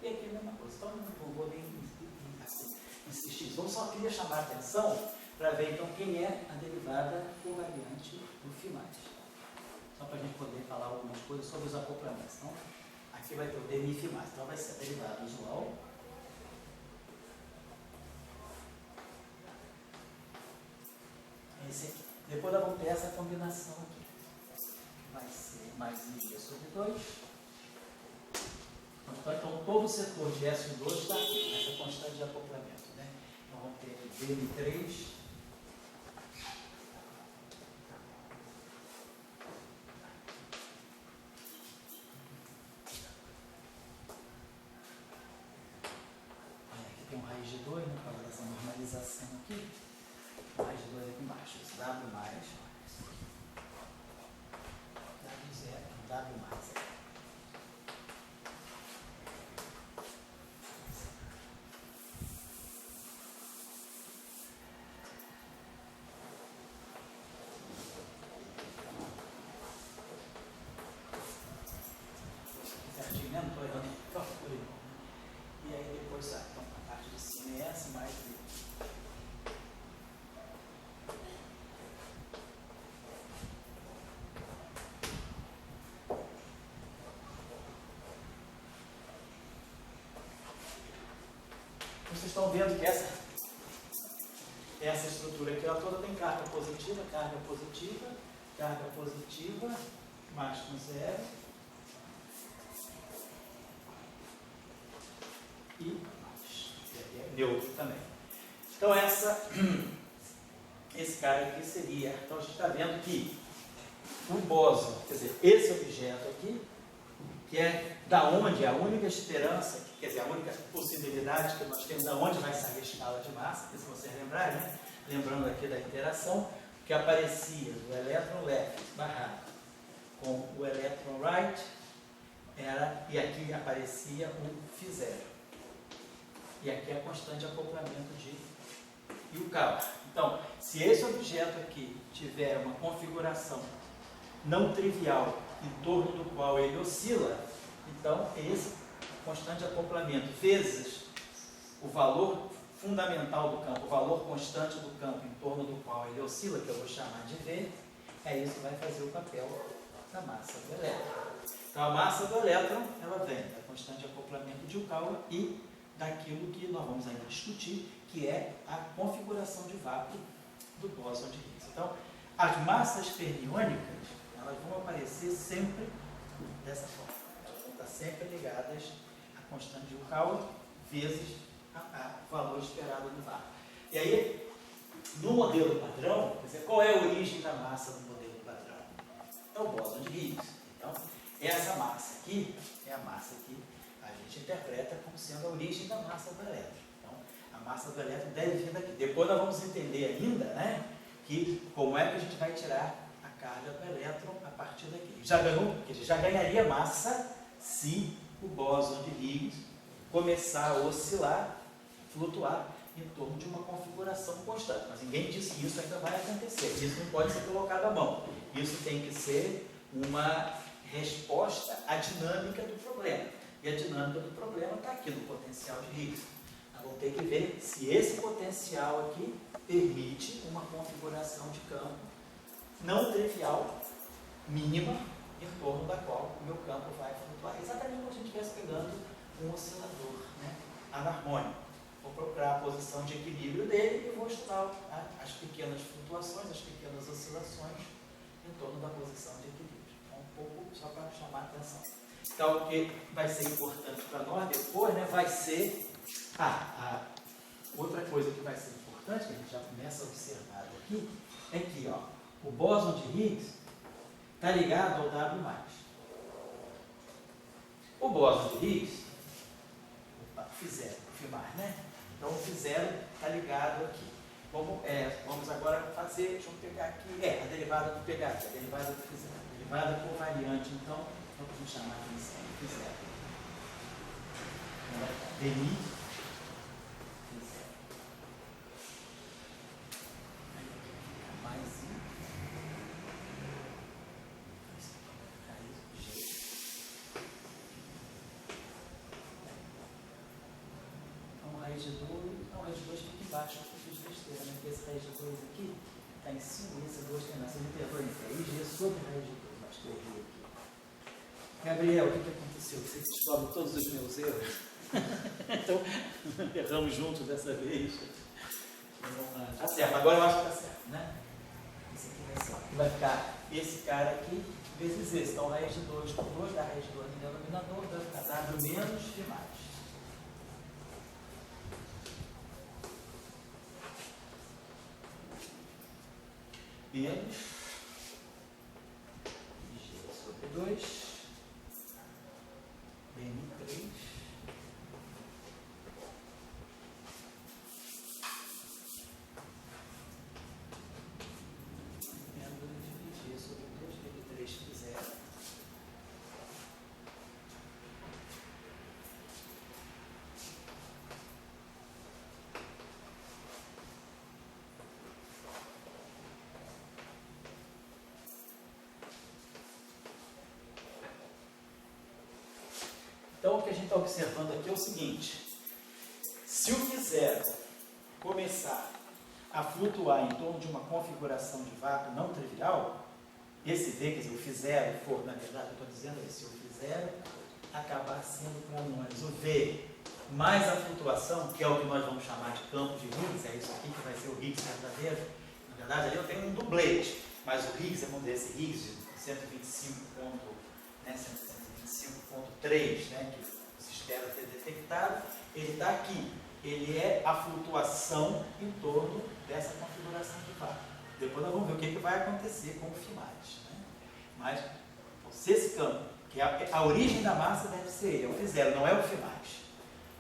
E aqui a mesma coisa. Então, não vou nem insistir. Vamos só queria chamar a atenção para ver então quem é a derivada covariante do φ+. Só para a gente poder falar algumas coisas sobre os acoplamentos. Então, aqui vai ter o dmi-φ+. Então, vai ser a derivada usual. Esse aqui. Depois nós vamos ter essa combinação aqui. Vai ser mais I sobre 2. Então, todo o setor de S2 está aqui, nessa constante de acoplamento. Né? Então, vamos ter dm3. Aqui tem um raiz de 2, né? Para essa normalização aqui. Raiz de 2 aqui embaixo. Esse W mais. W0, W mais. E aí depois então, a parte de cima é essa, mais V. Vocês estão vendo que essa estrutura aqui ela toda tem carga positiva, mais com zero. E é neutro também. Então esse cara aqui seria, então a gente está vendo que o bóson, quer dizer, esse objeto aqui, que é da onde a única esperança, quer dizer, a única possibilidade que nós temos da onde vai sair a escala de massa, se vocês lembrarem, né? Lembrando aqui da interação, que aparecia o elétron left barrado com o elétron right, e aqui aparecia o φ0. E aqui é a constante de acoplamento de Yukawa. Então, se esse objeto aqui tiver uma configuração não trivial em torno do qual ele oscila, então esse constante de acoplamento vezes o valor fundamental do campo, o valor constante do campo em torno do qual ele oscila, que eu vou chamar de V, é isso que vai fazer o papel da massa do elétron. Então a massa do elétron, ela vem da constante de acoplamento de Yukawa e daquilo que nós vamos ainda discutir, que é a configuração de vácuo do bóson de Higgs. Então, as massas fermiônicas, elas vão aparecer sempre dessa forma. Elas vão estar sempre ligadas à constante de Yukawa vezes o valor esperado do vácuo. E aí, no modelo padrão, quer dizer, qual é a origem da massa do modelo padrão? É o bóson de Higgs. Então, essa massa aqui é a massa que a gente interpreta como sendo a origem da massa do elétron. Então, a massa do elétron deve vir daqui. Depois nós vamos entender ainda, né, que como é que a gente vai tirar a carga do elétron a partir daqui. Já ganharia massa se o bóson de Higgs começar a oscilar, flutuar em torno de uma configuração constante. Mas ninguém disse que isso ainda vai acontecer. Isso não pode ser colocado à mão. Isso tem que ser uma resposta à dinâmica do problema. E a dinâmica do problema está aqui no potencial de Higgs. Nós vamos ter que ver se esse potencial aqui permite uma configuração de campo não trivial, mínima, em torno da qual o meu campo vai flutuar. Exatamente como se a gente estivesse pegando um oscilador, né, anarmônico. Vou procurar a posição de equilíbrio dele e vou estudar as pequenas flutuações, as pequenas oscilações em torno da posição de equilíbrio. Então, um pouco só para chamar a atenção. Então, o que vai ser importante para nós depois, né, vai ser outra coisa que vai ser importante, que a gente já começa a observar aqui, é que o bóson de Higgs está ligado ao W+. O bóson de Higgs, φ0, né? Então o φ0 está ligado aqui. Vamos agora fazer, deixa eu pegar aqui, a derivada do PH, a derivada do φ0, a derivada covariante, então, vamos chamar de φ0. dmi φ0. Mais I. Raiz G. raiz de 2, não, raiz de 2 fica embaixo, eu fiz besteira, né? Porque esse raiz de 2 aqui está em cima e esse 2 tem na. Você me perdoe, é IG sobre raiz de 2, acho que eu errei aqui. Gabriel, o que aconteceu? Você descobre todos os meus erros? Então, erramos juntos dessa vez. Vamos lá. Tá certo, agora eu acho que tá certo, né? Esse aqui vai ser. Vai ficar esse cara aqui vezes esse. Então, raiz de 2 com 2, dá raiz de 2 no denominador, vai ficar W menos Φ mais. Menos G sobre 2, BN3, menos G sobre 2, BN3 zero. Então, o que a gente está observando aqui é o seguinte: se o Φ0 começar a flutuar em torno de uma configuração de vácuo não trivial, esse V, quer dizer, o Φ0 for, na verdade, eu estou dizendo se o Φ0 acabar sendo para nós o V mais a flutuação, que é o que nós vamos chamar de campo de Higgs, é isso aqui que vai ser o Higgs verdadeiro. Na verdade, ali eu tenho um dublete, mas o Higgs, vamos dizer, esse Higgs de 125.3, né, que se espera ter detectado, ele está aqui. Ele é a flutuação em torno dessa configuração de vácuo. Depois nós vamos ver o que vai acontecer com o Φ+, né? Mas, se esse campo, que a origem da massa deve ser ele, é o Φ0, não é o Φ+.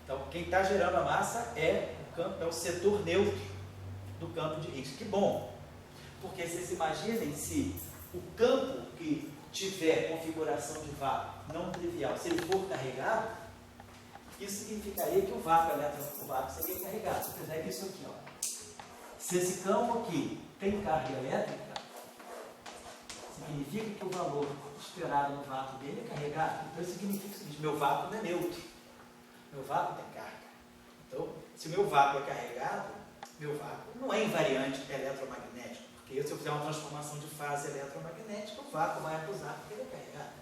Então, quem está gerando a massa é o campo, é o setor neutro do campo de Higgs. Que bom! Porque vocês imaginem se o campo que tiver configuração de vácuo não trivial, se ele for carregado, isso significaria que o vácuo seria carregado. Se eu fizer isso aqui, ó. Se esse campo aqui tem carga elétrica, significa que o valor esperado no vácuo dele é carregado. Então isso significa o seguinte: meu vácuo não é neutro. Meu vácuo tem carga. Então, se o meu vácuo é carregado, meu vácuo não é invariante eletromagnético. Porque se eu fizer uma transformação de fase eletromagnética, o vácuo vai acusar porque ele é carregado.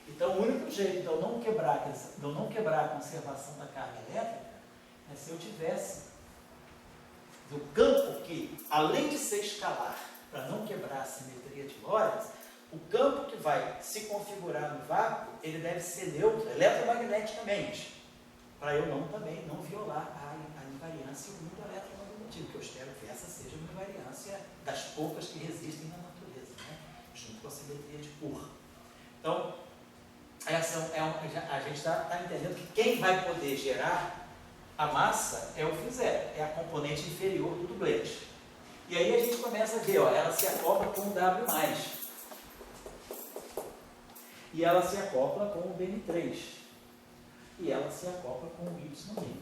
Então, o único jeito de eu não quebrar a conservação da carga elétrica é se eu tivesse do campo que, além de ser escalar, para não quebrar a simetria de Lorentz, o campo que vai se configurar no vácuo, ele deve ser neutro eletromagneticamente, para eu também não violar a invariância do eletromagnetismo, que eu espero que essa seja uma invariância das poucas que existem na natureza, né? Junto com a simetria de Cour. Então, a gente está entendendo que quem vai poder gerar a massa é o Φ0, é a componente inferior do dublete. E aí a gente começa a ver, ó, ela se acopla com o W+, e ela se acopla com o BN3, e ela se acopla com o Y'.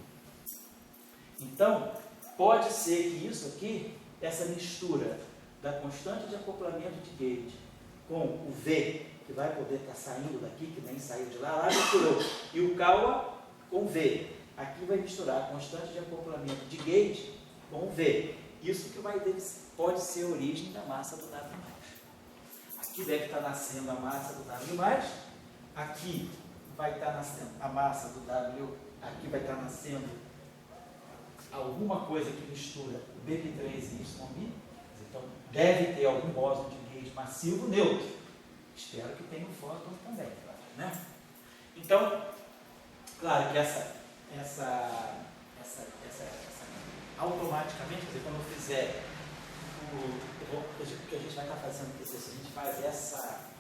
Então, pode ser que isso aqui, essa mistura da constante de acoplamento de gate com o V, que vai poder estar saindo daqui, que nem saiu de lá misturou, e o Kawa com V. Aqui vai misturar a constante de acoplamento de gate com o V. Isso que pode ser a origem da massa do W+. Aqui deve estar nascendo a massa do W+, aqui vai estar nascendo a massa do W, aqui vai estar nascendo alguma coisa que mistura o BQ3 e Y'. Então, deve ter algum bóson de gate massivo neutro. Espero que tenha um fóton também, né? Então, claro que essa automaticamente, quer dizer, quando eu fizer o que a gente vai estar fazendo aqui, se a gente faz essa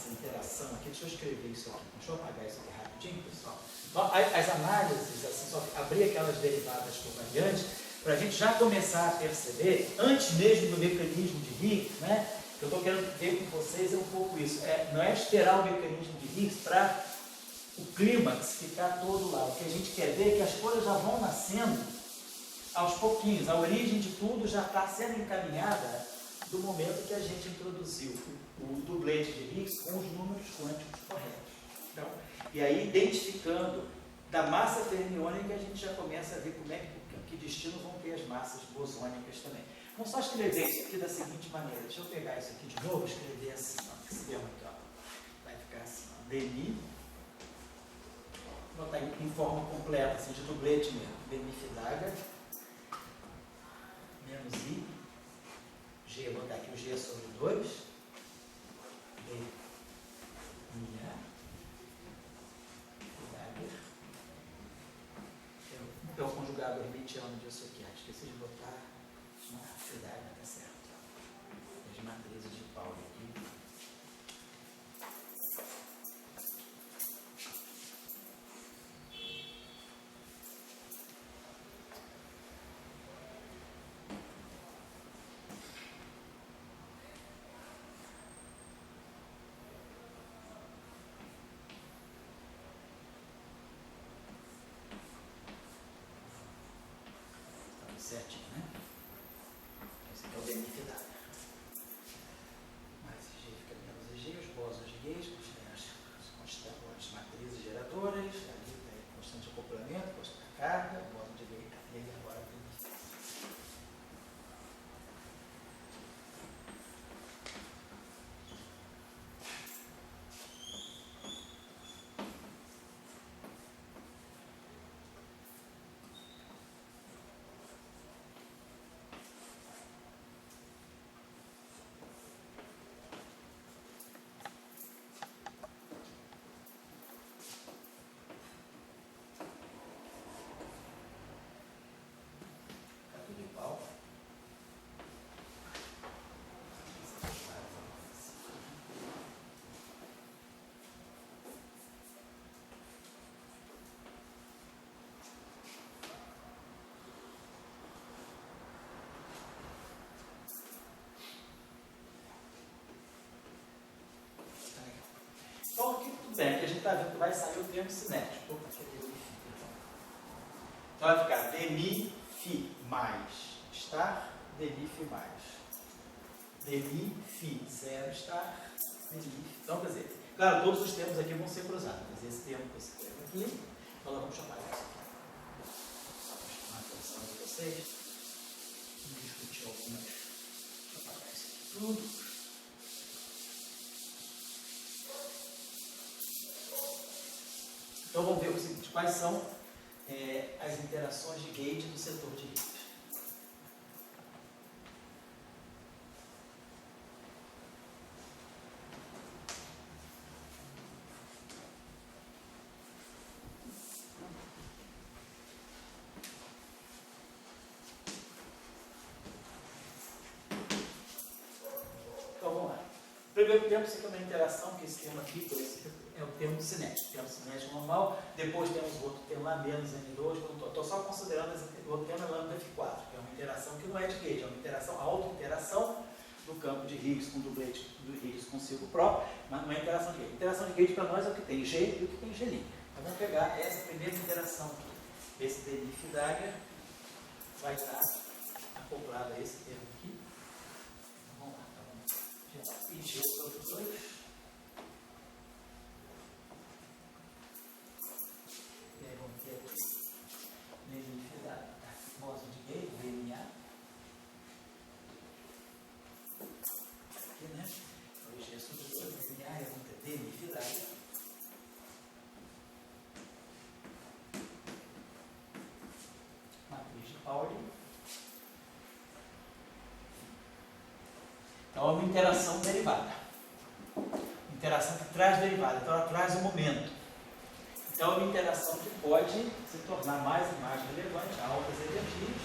interação aqui, deixa eu escrever isso aqui, deixa eu apagar isso aqui rapidinho, pessoal. Então, as análises, assim, só abrir aquelas derivadas covariantes, para a gente já começar a perceber, antes mesmo do mecanismo de Higgs, né? Eu estou querendo ver com vocês um pouco isso. Não é esperar o mecanismo de Higgs para o clímax ficar todo lá. O que a gente quer ver é que as coisas já vão nascendo aos pouquinhos. A origem de tudo já está sendo encaminhada do momento que a gente introduziu o dublete de Higgs com os números quânticos corretos. Então, e aí, identificando Da massa fermiônica a gente já começa a ver como é que destino vão ter as massas bosônicas também. Vamos só escrever isso aqui da seguinte maneira. Deixa eu pegar isso aqui de novo e escrever assim, ó. Esse termo aqui, ó. Vai ficar assim, ó. Demi. Vou botar em forma completa, assim, de dublete mesmo. Demi Fidaga. Menos I. G, vou botar aqui o G sobre 2. D. Minha. Fidaga. É o conjugado hermitiano disso aqui. Esqueci de botar. Fidaga, tá certo. As matrizes de Paulo aqui. Certinho, né? Esse aqui é o Demi Fidaga. Mais G fica menos G, os bósons gays, as matrizes geradoras, ali tem constante acoplamento, constante carga, o bóson de gay, e agora tem. Então, aqui tudo bem, que a gente está vendo que vai sair o termo cinético. Então vai ficar demi, fi, mais, estar, demi, fi, mais. Demi, fi, zero, estar, demi, fi. Então, quer dizer, claro, todos os termos aqui vão ser cruzados. Quer dizer, esse termo com esse termo aqui. Então, nós vamos chamar isso aqui. Vou chamar a atenção de vocês. Vamos discutir algumas. Deixa eu apagar isso aqui tudo. Então vamos ver o seguinte, quais são as interações de gate do setor de Higgs. Então vamos lá. Primeiro termo, você tem uma interação, que esse termo aqui, é o termo cinético. O termo cinético normal, depois temos o outro termo lá, menos M2, estou só considerando o outro termo é lambda F4, que é uma interação que não é de gate, é uma interação, auto-interação do campo de Higgs com o dublete do Higgs consigo próprio, mas não é interação de gate. Interação de gate para nós é o que tem G e o que tem G'. Então vamos pegar essa primeira interação aqui. Esse Demi Fidaga vai estar acoplado a esse termo aqui. Então, vamos lá, tá bom? E G sobre 2. E aí vamos ter aqui Demi Fidaga, bóson de gay, DNA. Aqui, né? Então, G sobre 2, DNA, e vamos ter Demi Fidaga. Matriz de Pauli. Então, é uma interação derivada. Interação que traz derivada, então ela traz um momento. Então, é uma interação que pode se tornar mais e mais relevante a altas energias,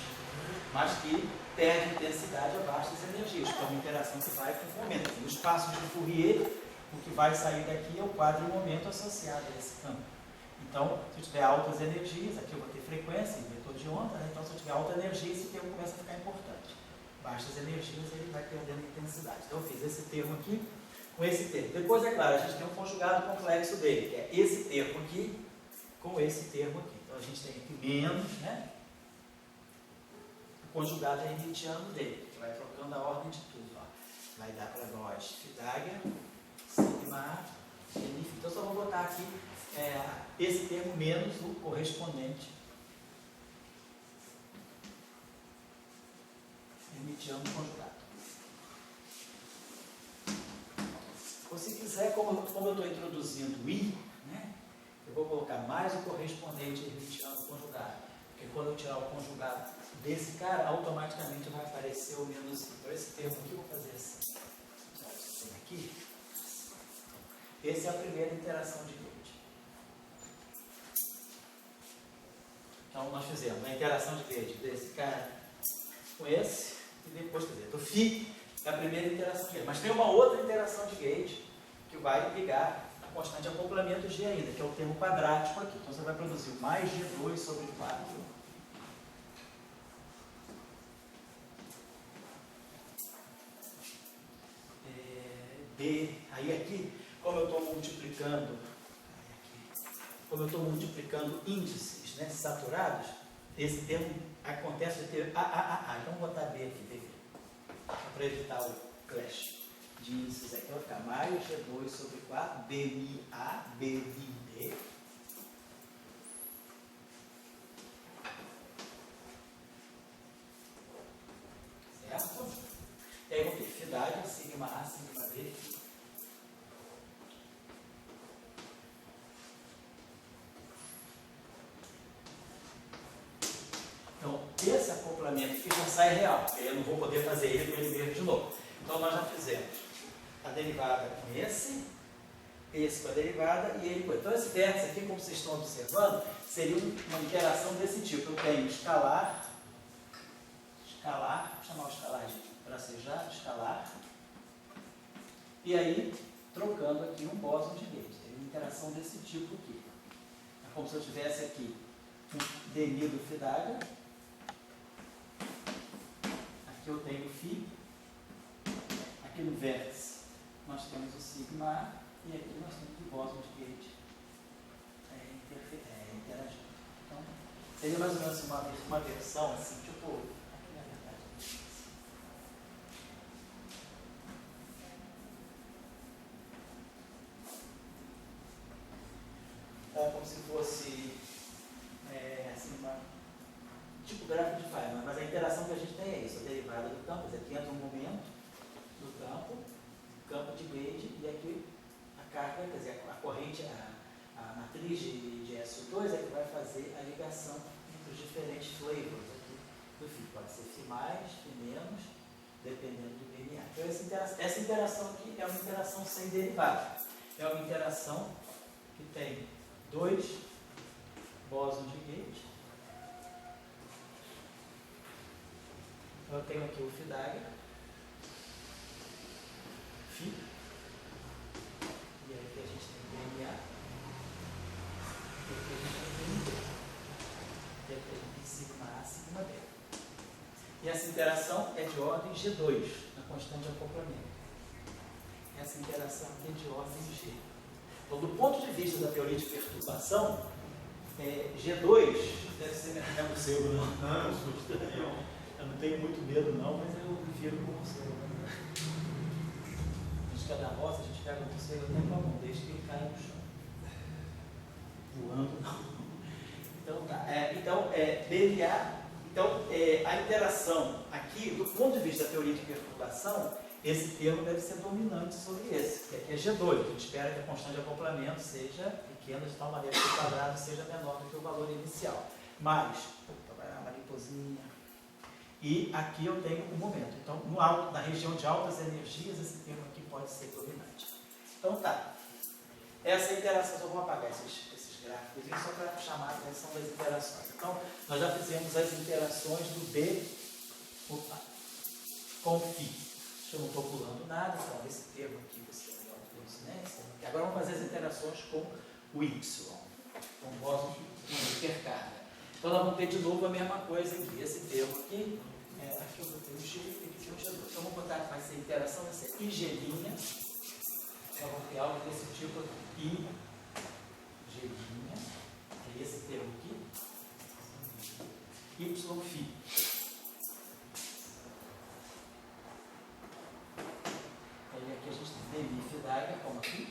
mas que perde intensidade a baixas energias. Então, é uma interação que vai com o momento. No espaço de Fourier, o que vai sair daqui é o quadro de momento associado a esse campo. Então, se eu tiver altas energias, aqui eu vou ter frequência, vetor de onda, né? Então se eu tiver alta energia, esse termo começa a ficar importante. Baixas energias, ele vai perdendo intensidade. Então eu fiz esse termo aqui com esse termo. Depois, é claro, a gente tem um conjugado complexo dele, que é esse termo aqui com esse termo aqui. Então a gente tem aqui menos, né? O conjugado hermitiano dele, que vai trocando a ordem de tudo. Ó. Vai dar para nós Fidaga, sigma, N. Então só vou botar aqui esse termo menos o correspondente hermitiano conjugado. Ou se quiser, como eu estou introduzindo I, né, eu vou colocar mais o correspondente hermitiano conjugado. Porque quando eu tirar o conjugado desse cara, automaticamente vai aparecer o menos I. Então esse termo aqui eu vou fazer assim. Aqui. Essa é a primeira interação de Gauge. Então nós fizemos a interação de Gauge desse cara com esse, e depois, quer dizer, do Φ é a primeira interação de Gauge. Mas tem uma outra interação de Gauge que vai ligar a constante de acoplamento G ainda, que é o termo quadrático aqui. Então você vai produzir o mais G2 sobre 4. D, aí aqui, como eu estou multiplicando índices, né, saturados, esse termo acontece de ter A. Então vou botar B aqui, para evitar o clash de índices aqui. Vai ficar mais G2 sobre 4, BMA, BMD. Certo? E aí vou ter φ', sigma A, sigma B. Então, esse acoplamento aqui já sai real, porque eu não vou poder fazer ele com ele mesmo de novo. Então, nós já fizemos a derivada com esse com a derivada e ele com ele. Então, esse vértice aqui, como vocês estão observando, seria uma interação desse tipo. Eu tenho escalar, vou chamar o escalar de bracejado, escalar, e aí, trocando aqui um bóson de Gauge. Tem uma interação desse tipo aqui. É como se eu tivesse aqui um demi do φ', aqui eu tenho o φ, aqui no vértice nós temos o sigma A, e aqui nós temos o bóson de Gauge interagindo. Então, seria mais ou menos uma versão assim, tipo, aqui na verdade. É como se fosse assim, tipo gráfico de Feynman, mas a interação que a gente tem é isso, a derivada do campo, quer dizer, aqui entra um momento do campo de Gauge, e aqui a carga, quer dizer, a corrente, a matriz de SO2 é que vai fazer a ligação entre os diferentes flavors aqui do φ. Pode ser φ+, φ-, dependendo do DNA. Então essa interação aqui é uma interação sem derivada. É uma interação que tem dois bósons de Gauge. Eu tenho aqui o φ', e aí aqui a gente tem DNA, e aqui a gente tem BMD, e aqui a gente tem sigma A, sigma B. E essa interação é de ordem G2, na constante de acoplamento. Essa interação aqui é de ordem G. Então, do ponto de vista da teoria de perturbação, G2 deve ser melhor do seu, não. Eu não tenho muito medo não, mas eu prefiro com o seu. A gente quer dar roça, a gente pega o seu, eu tenho com a mão, desde que ele caia no chão. Voando não. Então tá. A interação aqui, do ponto de vista da teoria de perturbação, esse termo deve ser dominante sobre esse, que aqui é G2. A gente espera que a constante de acoplamento seja pequena, de tal maneira que o quadrado seja menor do que o valor inicial. Mas, vai lá, mariposinha. E aqui eu tenho o momento. Então, na região de altas energias, esse termo aqui pode ser dominante. Então tá. Essa interação, eu vou apagar esses gráficos só para chamar a atenção das interações. Então, nós já fizemos as interações do B com φ. Eu não estou pulando nada, então esse termo aqui você tem autoconhecimento. Agora vamos fazer as interações com o Y, com o bóson de hipercarga. Então nós vamos ter de novo a mesma coisa aqui. Esse termo aqui, aqui eu botei o G e aqui o G2. Então vamos botar que vai ser interação, vai ser IG'. Então vamos ter algo desse tipo aqui. IG', é esse termo aqui. Yφ. Aí aqui a gente tem demi φ', como aqui.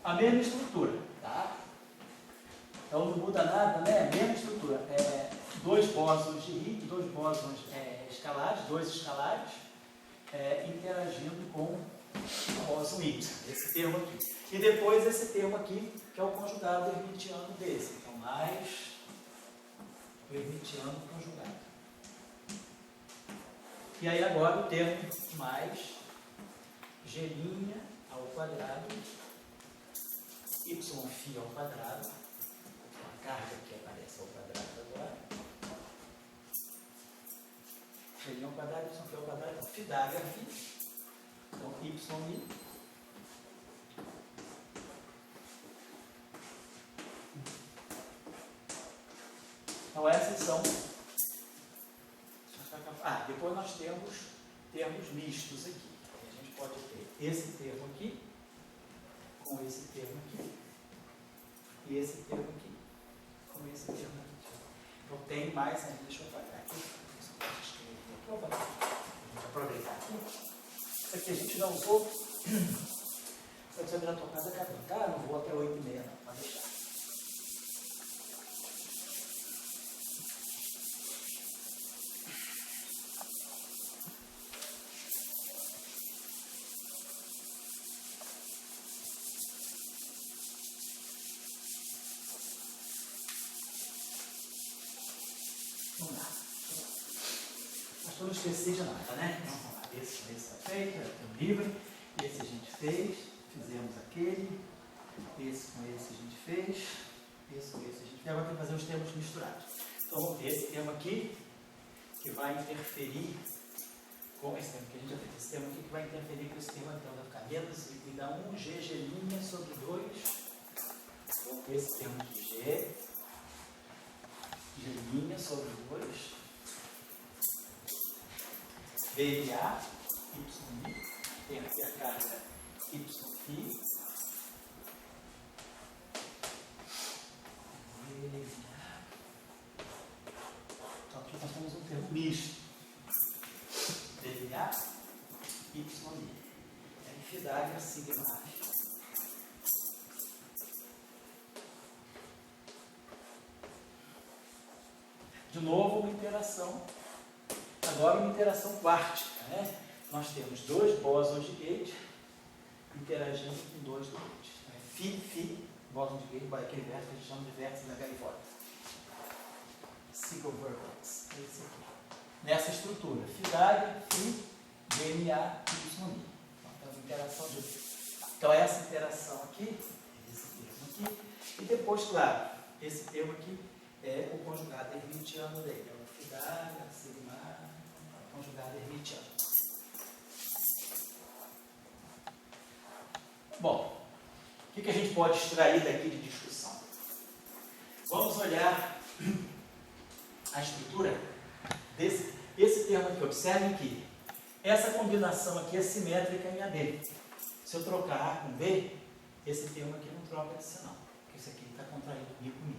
a mesma estrutura, tá? Então não muda nada, né? A mesma estrutura. Dois bósons de Higgs, dois bósons escalares, dois escalares, interagindo com o bóson Y, esse termo aqui. E depois esse termo aqui, que é o conjugado hermitiano desse. Então, mais o hermitiano conjugado. E aí agora o termo mais G' ao quadrado, Yφ ao quadrado, a carga que aparece ao quadrado agora, G' ao quadrado, Yφ ao quadrado, então φ d'H, então YI, então essas são. Depois nós temos termos mistos aqui. A gente pode ter esse termo aqui, com esse termo aqui, e esse termo aqui, com esse termo aqui. Então tem mais ainda, deixa eu apagar aqui. Vamos aproveitar aqui. Isso aqui a gente não usou. Se você virar a tua casa, acabou. Não vou até 8h30, não, pode deixar. Mas eu não esqueci de nada, né? Então, vamos lá. Esse está feito, tem um livro. Esse a gente fez, fizemos aquele. Esse com esse a gente fez. Esse com esse a gente fez. Agora tem que fazer os termos misturados. Então, vamos ver esse termo aqui, que vai interferir com esse termo que a gente já fez. Esse termo aqui que vai interferir com esse termo aqui. Então, vai ficar menos y dá 1, G' sobre 2. Então, esse termo aqui, G' sobre 2. BA, YI, tem aqui a carga YI. Então aqui nós temos um termo misto. BA, YI. F d'H, sigma H. De novo, uma interação. Agora uma interação quártica, né? Nós temos dois bósons de gauge interagindo com dois gates. Φ, bóson de gauge, aquele vértice que a gente chama de vértice da gaivota. Single vertex, esse aqui. Nessa estrutura, φ d'H, Φ, GMA, YI. Então, temos interação de. Então, essa interação aqui, esse termo aqui, e depois, claro, esse termo aqui é o conjugado hermitiano dele. É o φ d'H, sigma, conjugado hermitiano. Bom, o que a gente pode extrair daqui de discussão? Vamos olhar a estrutura esse termo aqui. Observem que essa combinação aqui é simétrica em AB. Se eu trocar A com B, esse termo aqui não troca de sinal, porque isso aqui está contraído Mi com Mi.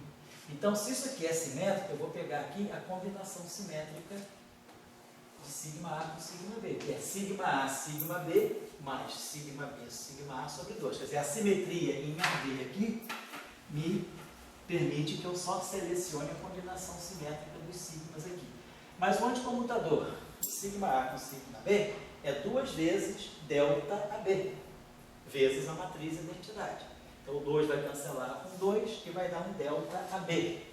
Então, se isso aqui é simétrico, eu vou pegar aqui a combinação simétrica de sigma A com sigma B, que é sigma A, sigma B, mais sigma B, sigma A sobre 2. Quer dizer, a simetria em AB aqui me permite que eu só selecione a combinação simétrica dos sigmas aqui. Mas o anticomutador de sigma A com sigma B é 2 vezes delta AB, vezes a matriz identidade. Então, o 2 vai cancelar com 2 e vai dar um delta AB.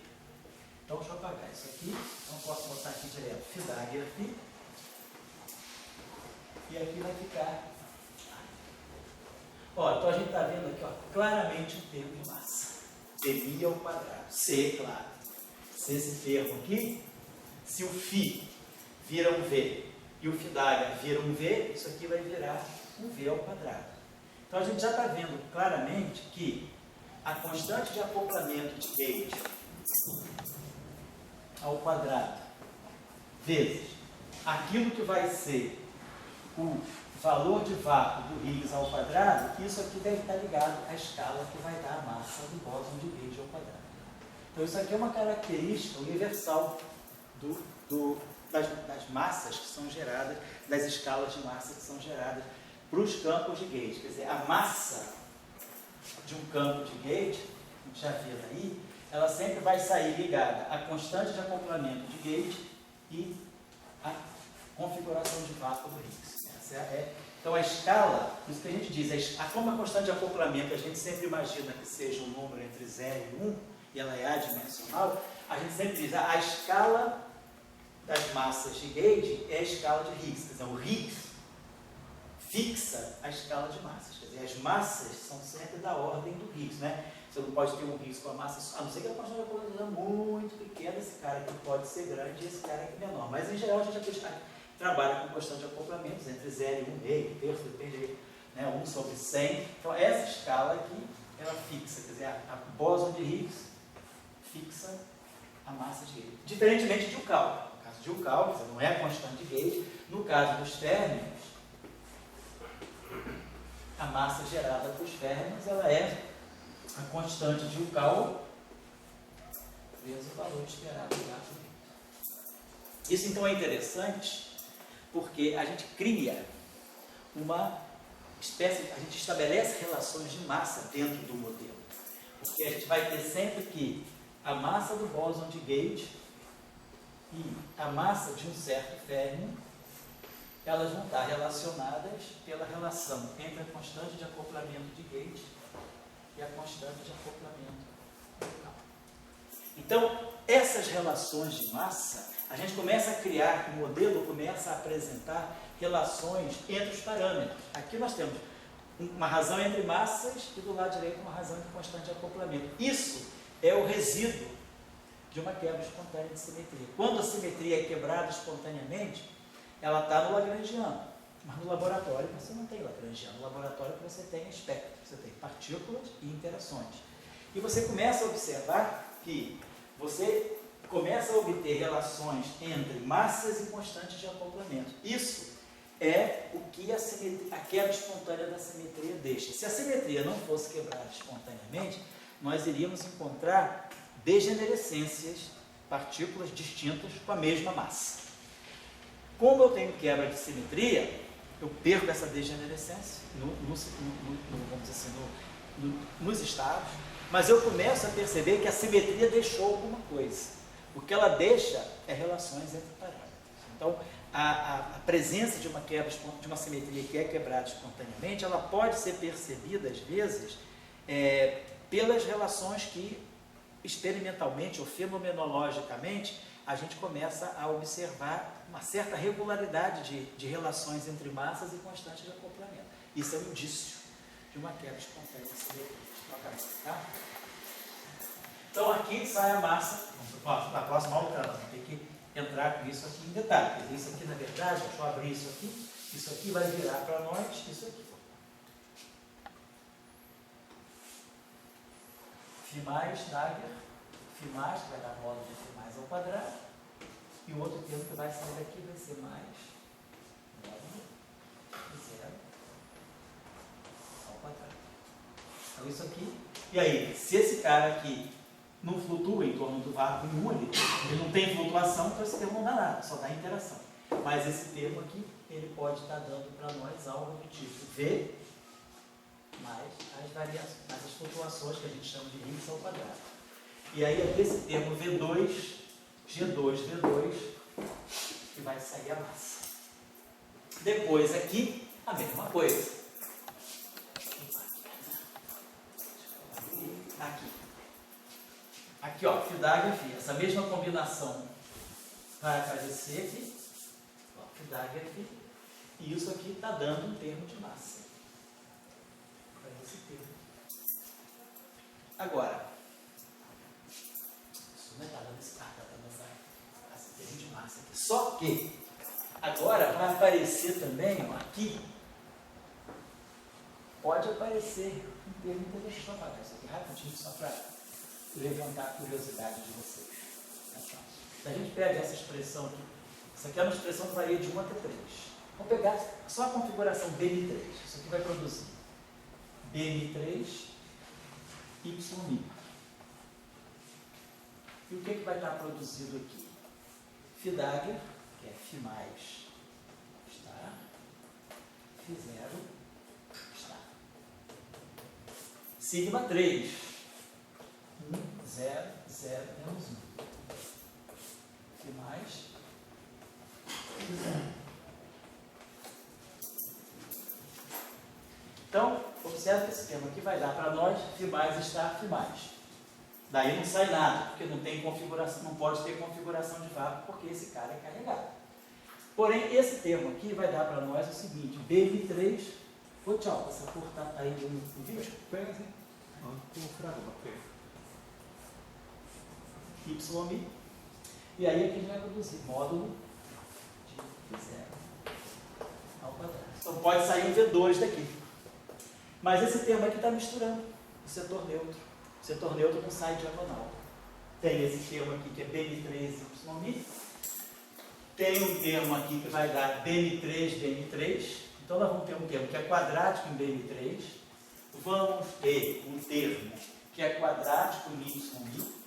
Então, deixa eu apagar isso aqui. Então, posso botar aqui direto φ d'H φ. E aqui vai ficar. Ó, então, a gente está vendo aqui, ó, claramente o termo de massa. Dmi ao quadrado. C, claro. Se esse termo aqui, se o φ vira um V e o φ d'H vira um V, isso aqui vai virar um V ao quadrado. Então, a gente já está vendo claramente que a constante de acoplamento de gauge ao quadrado vezes aquilo que vai ser o valor de vácuo do Higgs ao quadrado, isso aqui deve estar ligado à escala que vai dar a massa do bóson de gauge ao quadrado. Então, isso aqui é uma característica universal das massas que são geradas, das escalas de massa que são geradas para os campos de gauge. Quer dizer, a massa de um campo de gate, a gente já viu aí, ela sempre vai sair ligada à constante de acoplamento de gate e à configuração de vácuo do Higgs. Então a escala, por isso que a gente diz, como a constante de acoplamento a gente sempre imagina que seja um número entre 0 e 1, e ela é adimensional, a gente sempre diz a escala das massas de gauge é a escala de Higgs. Quer dizer, o Higgs fixa a escala de massas. Quer dizer, as massas são sempre da ordem do Higgs, né? Você não pode ter um Higgs com a massa, a não ser que a constante de acoplamento muito pequena, esse cara aqui pode ser grande e esse cara aqui menor. Mas em geral a gente trabalha com constante de acoplamentos entre 0 e 1 meio, terço, depende, né, 1 sobre 100. Então essa escala aqui, ela fixa, quer dizer, a bóson de Higgs fixa a massa de gauge. Diferentemente de Yukawa. No caso de Yukawa, não é a constante de gauge. No caso dos férmions, a massa gerada dos férmions, ela é a constante de Yukawa vezes o valor esperado do gato. Isso então é interessante, porque a gente cria uma espécie, a gente estabelece relações de massa dentro do modelo. Porque a gente vai ter sempre que a massa do bóson de gauge e a massa de um certo férmion, elas vão estar relacionadas pela relação entre a constante de acoplamento de gauge e a constante de acoplamento local. Então, essas relações de massa, a gente começa a criar, o modelo começa a apresentar relações entre os parâmetros. Aqui nós temos uma razão entre massas e do lado direito uma razão entre constante de acoplamento. Isso é o resíduo de uma quebra espontânea de simetria. Quando a simetria é quebrada espontaneamente, ela está no lagrangiano. Mas no laboratório você não tem lagrangiano. No laboratório você tem espectro, você tem partículas e interações. E você começa a observar que você começa a obter relações entre massas e constantes de acoplamento. Isso é o que a quebra espontânea da simetria deixa. Se a simetria não fosse quebrada espontaneamente, nós iríamos encontrar degenerescências, partículas distintas com a mesma massa. Como eu tenho quebra de simetria, eu perco essa degenerescência vamos dizer assim, nos estados, mas eu começo a perceber que a simetria deixou alguma coisa. O que ela deixa é relações entre parâmetros. Então, a presença de uma quebra, de uma simetria que é quebrada espontaneamente, ela pode ser percebida, às vezes, pelas relações que, experimentalmente ou fenomenologicamente, a gente começa a observar uma certa regularidade de relações entre massas e constantes de acoplamento. Isso é um indício de uma quebra espontânea de simetria. Tá? Então, aqui sai a massa. Na próxima aula, nós vamos ter que entrar com isso aqui em detalhe. Isso aqui, na verdade, deixa eu abrir isso aqui vai virar para nós isso aqui. Φ mais Dagger, Φ mais, que vai dar modo de Φ mais ao quadrado, e o outro termo que vai sair daqui vai ser mais módulo de 0 ao quadrado. Então, isso aqui. E aí, se esse cara aqui não flutua em torno do vácuo único, ele não tem flutuação, então esse termo não dá nada, só dá interação. Mas esse termo aqui, ele pode estar dando para nós algo do tipo V mais as variações, mais as flutuações que a gente chama de Higgs ao quadrado. E aí é desse termo V2, G2, V2, que vai sair a massa. Depois aqui, a mesma coisa. Aqui, ó, Φ Dagger, Φ. Essa mesma combinação vai aparecer aqui. Ó, Φ Dagger, Φ. E isso aqui está dando um termo de massa. Para esse termo. Agora, isso não é dado nesse carro, está dando esse termo de massa aqui. Só que, agora vai aparecer também, ó, aqui, pode aparecer um termo interessante. Vou apagar isso aqui rapidinho, só para levantar a curiosidade de vocês. Se a gente pega essa expressão aqui, isso aqui é uma expressão que varia de 1 até 3. Vamos pegar só a configuração BM3. Isso aqui vai produzir BM3, YM. E o que vai estar produzido aqui? Φ Dagger, que é Φ mais Φ0, sigma 3. 1, 0, 0, menos 1. E mais 0. Então, observe que esse termo aqui vai dar para nós φ mais estar φ mais. Daí não sai nada, porque não tem configuração, não pode ter configuração de vácuo, porque esse cara é carregado. Porém, esse termo aqui vai dar para nós o seguinte, BM3, ô tchau, essa cor está aí no vídeo? Pega assim. Como fraco, YI. E aí aqui a gente vai produzir módulo de zero ao quadrado. Então pode sair um V2 daqui. Mas esse termo aqui está misturando o setor neutro. O setor neutro não sai diagonal. Tem esse termo aqui que é BM3YI. Tem um termo aqui que vai dar BM3. Então nós vamos ter um termo que é quadrático em BM3. Vamos ter um termo que é quadrático em YI.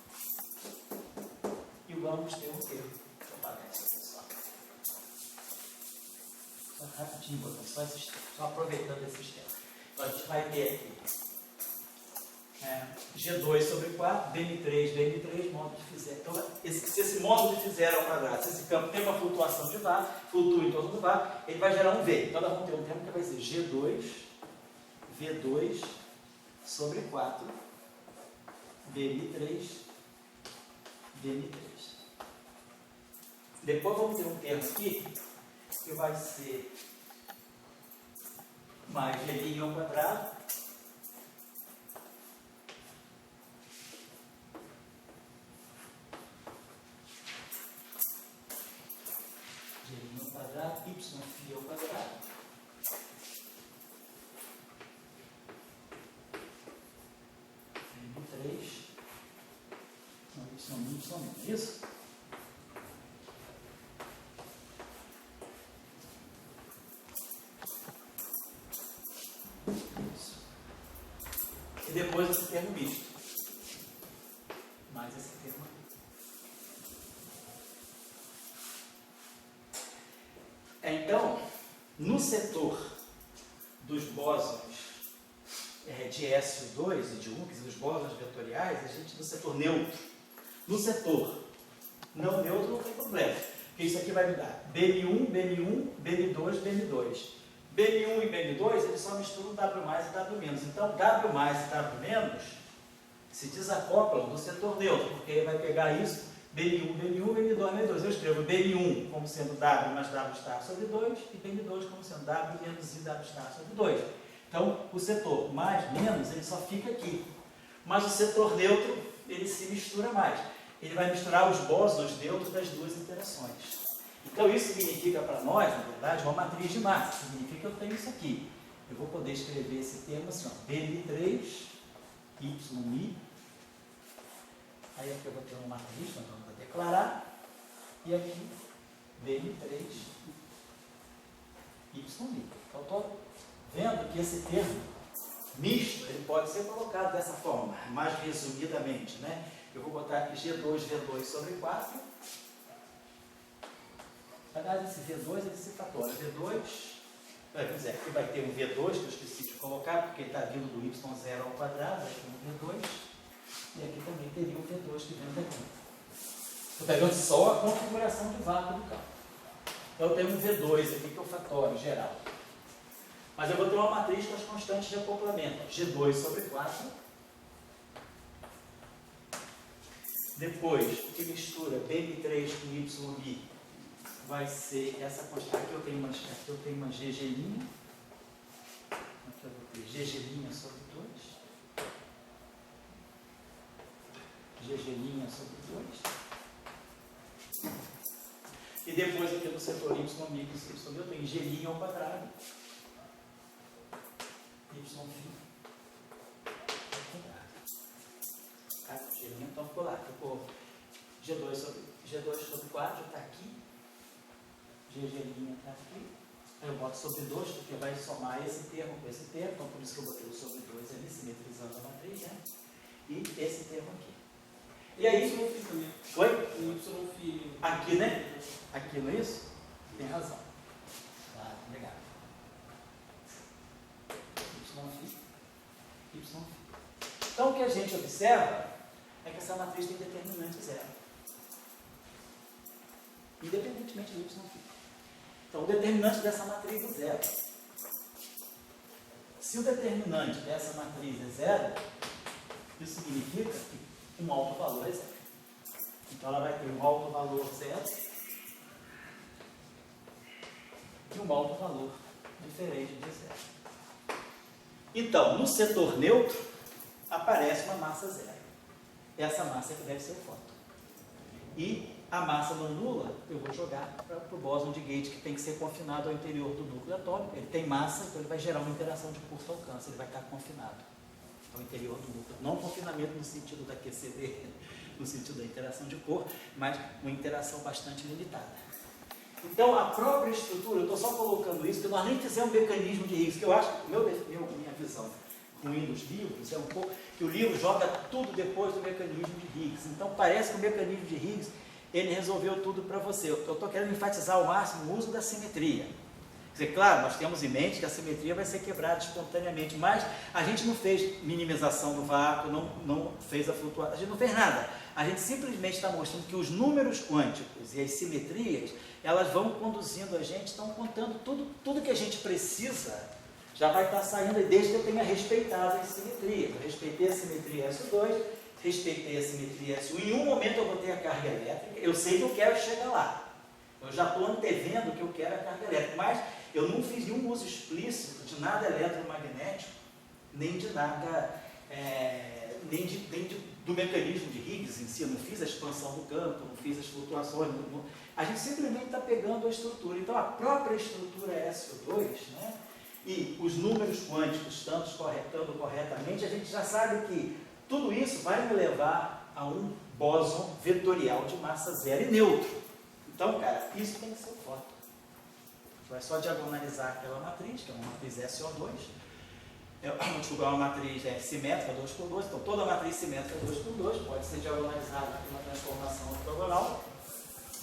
E vamos ter um termo que aparece, pessoal. Só rapidinho, só aproveitando esses termos. Então a gente vai ter aqui G2 sobre 4, BM3, módulo de φ0. Então, se esse módulo de φ0 ao quadrado, se esse campo tem uma flutuação de vácuo, flutua em torno do vácuo, ele vai gerar um V. Então, nós vamos ter um termo que vai ser G2, V2 sobre 4, BM3. Depois vamos ter um termo aqui, que vai ser mais G' ao quadrado, Yφ ao quadrado, M3, não, Y, isso? Isso. E depois esse termo misto. Mais esse termo aqui. Então, no setor dos bósons de SO2 e de 1, quer dizer, dos bósons vetoriais, a gente no setor neutro. No setor não neutro não tem problema, porque isso aqui vai me dar BM1, BM2. BM1 e BM2, eles só misturam W mais e W menos. Então, W mais e W menos se desacoplam do setor neutro, porque ele vai pegar isso, BM1, BM2. Eu escrevo BM1 como sendo W mais W estar sobre 2 e BM2 como sendo W menos I W estar sobre 2. Então, o setor mais, menos, ele só fica aqui. Mas o setor neutro, ele se mistura mais. Ele vai misturar os bósons neutros das duas interações. Então, isso significa para nós, na verdade, uma matriz de massa. Significa que eu tenho isso aqui. Eu vou poder escrever esse termo assim, ó, BM3, YI. Aí aqui eu vou ter uma matriz, nós vamos declarar. E aqui, BM3, YI. Então, estou vendo que esse termo misto, ele pode ser colocado dessa forma, mais resumidamente, né? Eu vou botar aqui G2, V2 sobre 4. Aliás, esse V2 ele se fatora. V2, aqui vai ter um V2 que eu esqueci de colocar, porque ele está vindo do Y0 ao quadrado, aqui um V2. E aqui também teria um V2 que vem daqui. Estou pegando só a configuração de vácuo do campo. Então eu tenho um V2 aqui que é o fatório geral. Mas eu vou ter uma matriz com as constantes de acoplamento. G2 sobre 4. Depois, o que mistura BM3 com YI vai ser essa constante. Aqui eu tenho uma GG'. Aqui eu vou ter GG' sobre 2. GG' sobre 2. E depois aqui no setor YI com YI eu tenho G' ao quadrado. Yφ ao quadrado. Então ficou lá, ficou G2 sobre 4, está aqui. GG' está aqui. Aí eu boto sobre 2, porque vai somar esse termo com esse termo, então por isso que eu botei o sobre 2 ali, simetrizando a matriz, né? E esse termo aqui. E aí, foi? Aqui, né? Aqui, não é isso? Tem razão. Claro, obrigado. Yφ. Então, o que a gente observa é que essa matriz tem determinante zero, independentemente do y. Então, o determinante dessa matriz é zero. Se o determinante dessa matriz é zero, isso significa que um alto valor é zero. Então, ela vai ter um alto valor zero e um alto valor diferente de zero. Então, no setor neutro, aparece uma massa zero. Essa massa é que deve ser o fóton. E a massa não nula, eu vou jogar para o bóson de Gauge, que tem que ser confinado ao interior do núcleo atômico. Ele tem massa, então ele vai gerar uma interação de curto alcance, ele vai estar confinado ao interior do núcleo. Não confinamento no sentido da QCD, no sentido da interação de cor, mas uma interação bastante limitada. Então, a própria estrutura, eu estou só colocando isso, porque nós nem fizemos um mecanismo de Higgs, que eu acho que minha visão ruim dos livros é um pouco que o livro joga tudo depois do mecanismo de Higgs. Então, parece que o mecanismo de Higgs ele resolveu tudo para você. Eu estou querendo enfatizar ao máximo o uso da simetria. Quer dizer, claro, nós temos em mente que a simetria vai ser quebrada espontaneamente, mas a gente não fez minimização do vácuo, não fez a flutuação, a gente não fez nada. A gente simplesmente está mostrando que os números quânticos e as simetrias, elas vão conduzindo a gente, estão contando tudo que a gente precisa, já vai estar saindo, desde que eu tenha respeitado as simetrias. Eu respeitei a simetria S2, respeitei a simetria S1, em um momento eu botei a carga elétrica, eu sei que eu quero chegar lá. Eu já estou antevendo que eu quero a carga elétrica, mas eu não fiz nenhum uso explícito de nada eletromagnético, nem de nada, do mecanismo de Higgs em si. Eu não fiz a expansão do campo, não fiz as flutuações. A gente simplesmente está pegando a estrutura. Então, a própria estrutura SO2, né, e os números quânticos estando corretamente, a gente já sabe que tudo isso vai me levar a um bóson vetorial de massa zero e neutro. Então, cara, isso tem que ser o fóton. Vai só diagonalizar aquela matriz, que é uma matriz SO2. Desculpa, uma matriz simétrica 2 por 2. Então, toda matriz simétrica 2 por 2 pode ser diagonalizada por uma transformação ortogonal.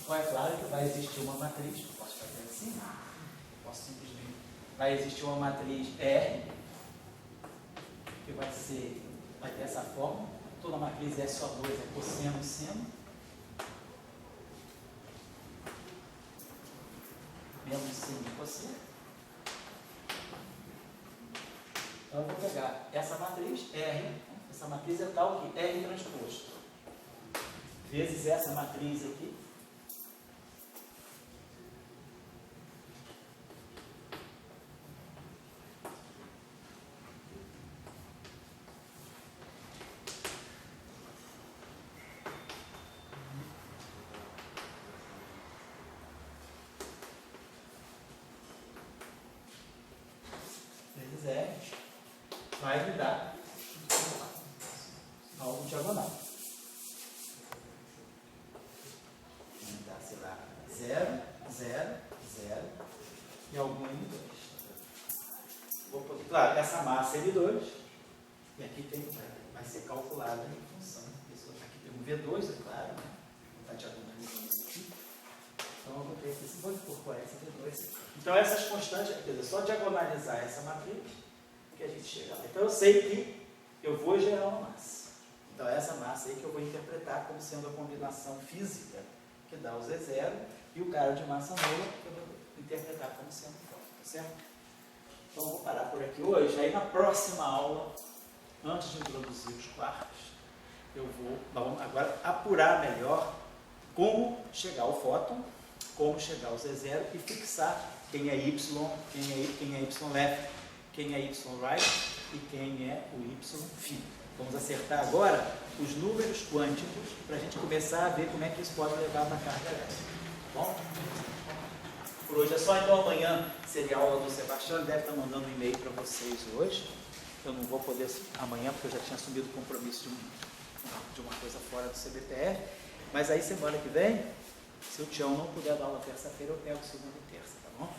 Então, é claro que vai existir uma matriz, eu posso fazer assim, posso simplesmente. Vai existir uma matriz R, que vai ter essa forma. Toda matriz SO2 é cosseno e seno. Menos seno e cosseno. Então, eu vou pegar essa matriz, R, essa matriz é tal que R transposto, vezes essa matriz aqui, vezes R, vai me dar algo diagonal. Vai me dar, sei lá, 0, 0, 0 e algum M2. Claro, essa massa é M2 e aqui vai ser calculada em função. Aqui tem um V2, é claro, né? Vou estar diagonalizando isso aqui. Então eu vou ter esse, vou incorporar esse V2 aqui. Então essas constantes, quer dizer, só diagonalizar essa matriz que a gente chega lá. Então eu sei que eu vou gerar uma massa. Então essa massa aí que eu vou interpretar como sendo a combinação física que dá o Z0 e o cara de massa nula que eu vou interpretar como sendo o fóton, tá certo? Então eu vou parar por aqui hoje. Aí na próxima aula, antes de introduzir os quartos, nós vamos agora apurar melhor como chegar ao fóton, como chegar ao Z0 e fixar quem é Y, quem é Y left, quem é Y right e quem é o Y φ. Vamos acertar agora os números quânticos para a gente começar a ver como é que isso pode levar para a carga elétrica. Bom? Por hoje é só, então amanhã seria a aula do Sebastião, ele deve estar mandando um e-mail para vocês hoje. Eu não vou poder amanhã porque eu já tinha assumido o compromisso de uma coisa fora do CBPF, mas aí semana que vem, se o Tião não puder dar aula terça-feira, eu pego segunda e terça, tá bom?